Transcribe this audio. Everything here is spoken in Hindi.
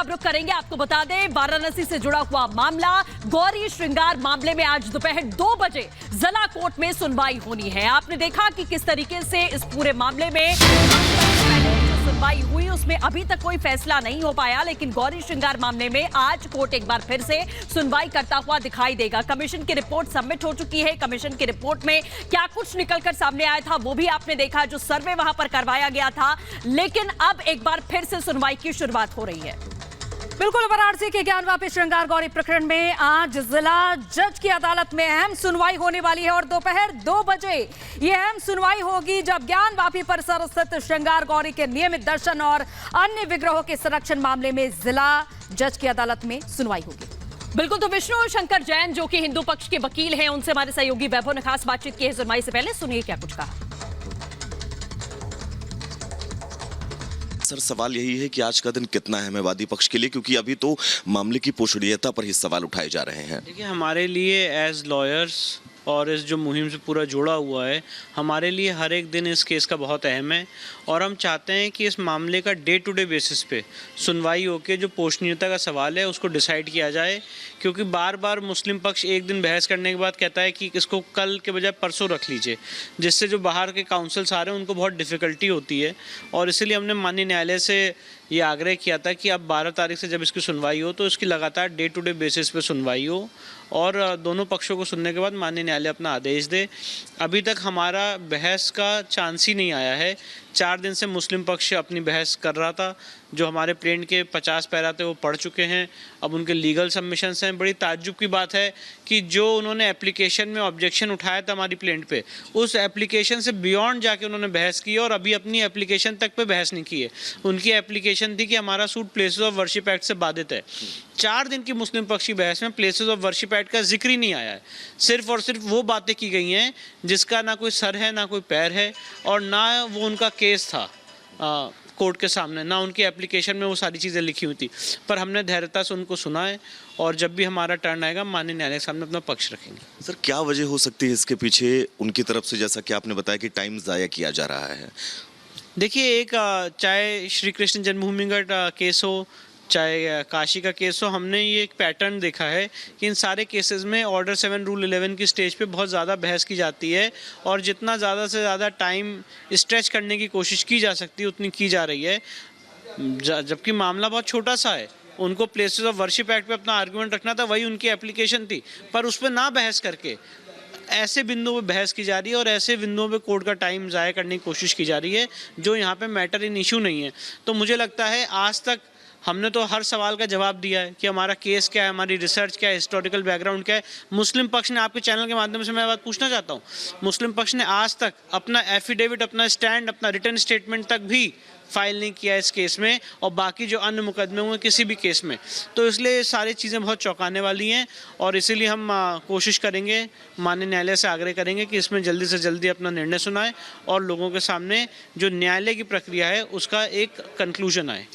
अब रुख करेंगे। आपको बता दें, वाराणसी से जुड़ा हुआ मामला गौरी श्रृंगार मामले में आज दोपहर 2 बजे जिला कोर्ट में सुनवाई होनी है। आपने देखा कि किस तरीके से इस पूरे मामले में सुनवाई हुई, उसमें अभी तक कोई फैसला नहीं हो पाया, लेकिन गौरी श्रृंगार मामले में आज कोर्ट एक बार फिर से सुनवाई करता हुआ दिखाई देगा। कमीशन की रिपोर्ट सबमिट हो चुकी है। कमीशन की रिपोर्ट में क्या कुछ निकलकर सामने आया था वो भी आपने देखा, जो सर्वे वहां पर करवाया गया था। लेकिन अब एक बार फिर से सुनवाई की शुरुआत हो रही है। बिल्कुल, वाराणसी के ज्ञानवापी श्रृंगार गौरी प्रकरण में आज जिला जज की अदालत में अहम सुनवाई होने वाली है और दोपहर 2 बजे यह अहम सुनवाई होगी, जब ज्ञानवापी परिसर स्थित श्रृंगार गौरी के नियमित दर्शन और अन्य विग्रहों के संरक्षण मामले में जिला जज की अदालत में सुनवाई होगी। बिल्कुल, तो विष्णु शंकर जैन जो कि हिंदू पक्ष के वकील हैं, उनसे हमारे सहयोगी वैभव ने खास बातचीत की है सुनवाई से पहले। सुनिए क्या कुछ कहा। सर, सवाल यही है कि आज का दिन कितना अहम है वादी पक्ष के लिए, क्योंकि अभी तो मामले की पोषणीयता पर ही सवाल उठाए जा रहे हैं। देखिए, हमारे लिए एज लॉयर्स और इस जो मुहिम से पूरा जुड़ा हुआ है, हमारे लिए हर एक दिन इस केस का बहुत अहम है और हम चाहते हैं कि इस मामले का डे टू डे बेसिस पे सुनवाई होकर जो पोषणीयता का सवाल है उसको डिसाइड किया जाए, क्योंकि बार बार मुस्लिम पक्ष एक दिन बहस करने के बाद कहता है कि इसको कल के बजाय परसों रख लीजिए, जिससे जो बाहर के काउंसिल्स आ रहे हैं उनको बहुत डिफ़िकल्टी होती है। और इसीलिए हमने माननीय न्यायालय से ये आग्रह किया था कि अब 12 तारीख से जब इसकी सुनवाई हो तो इसकी लगातार डे टू डे बेसिस पे सुनवाई हो और दोनों पक्षों को सुनने के बाद माननीय न्यायालय अपना आदेश दे। अभी तक हमारा बहस का चांस ही नहीं आया है। 4 दिन से मुस्लिम पक्ष अपनी बहस कर रहा था। जो हमारे प्लेंट के 50 पैरा थे वो पढ़ चुके हैं, अब उनके लीगल सबमिशंस हैं। बड़ी ताज्जुब की बात है कि जो उन्होंने एप्लीकेशन में ऑब्जेक्शन उठाया था हमारी प्लेंट पे, उस एप्लीकेशन से बियॉन्ड जाके उन्होंने बहस की और अभी अपनी एप्लीकेशन तक पे बहस नहीं की है। उनकी एप्लीकेशन थी कि हमारा suit places of worship act से बाधित है। 4 दिन की मुस्लिम पक्ष की बहस में प्लेसेस ऑफ वर्शिप एक्ट का जिक्र ही नहीं आया है। सिर्फ और सिर्फ वो बातें की गई हैं जिसका ना कोई सर है ना कोई पैर है और ना वो उनका केस था कोर्ट के सामने, ना उनकी एप्लीकेशन में वो सारी चीज़ें लिखी हुई थी। पर हमने धैर्यता से उनको सुना है और जब भी हमारा टर्न आएगा माननीय न्यायालय के सामने अपना पक्ष रखेंगे। सर, क्या वजह हो सकती है इसके पीछे उनकी तरफ से, जैसा कि आपने बताया कि टाइम ज़ाया किया जा रहा है? देखिए, एक चाहे श्री कृष्ण जन्मभूमि का केस हो चाहे काशी का केस हो, हमने ये एक पैटर्न देखा है कि इन सारे केसेस में ऑर्डर 7 रूल 11 की स्टेज पे बहुत ज़्यादा बहस की जाती है और जितना ज़्यादा से ज़्यादा टाइम स्ट्रेच करने की कोशिश की जा सकती है उतनी की जा रही है, जबकि मामला बहुत छोटा सा है। उनको प्लेसेस ऑफ वर्शिप एक्ट पे अपना आर्गूमेंट रखना था, वही उनकी एप्लीकेशन थी, पर उस पर ना बहस करके ऐसे बिंदुओं पे बहस की जा रही है और ऐसे बिंदुओं पे कोर्ट का टाइम ज़ाया करने की कोशिश की जा रही है जो यहाँ पे मैटर इन इशू नहीं है। तो मुझे लगता है आज तक हमने तो हर सवाल का जवाब दिया है कि हमारा केस क्या है, हमारी रिसर्च क्या है, हिस्टोरिकल बैकग्राउंड क्या है। मुस्लिम पक्ष ने, आपके चैनल के माध्यम से मैं बात पूछना चाहता हूँ, मुस्लिम पक्ष ने आज तक अपना एफिडेविट, अपना स्टैंड, अपना रिटर्न स्टेटमेंट तक भी फाइल नहीं किया इस केस में और बाकी जो अन्य मुकदमे हुए किसी भी केस में। तो इसलिए ये सारी चीज़ें बहुत चौंकाने वाली हैं और इसीलिए हम कोशिश करेंगे, माननीय न्यायालय से आग्रह करेंगे कि इसमें जल्दी से जल्दी अपना निर्णय सुनाए और लोगों के सामने जो न्यायालय की प्रक्रिया है उसका एक कंक्लूजन आए।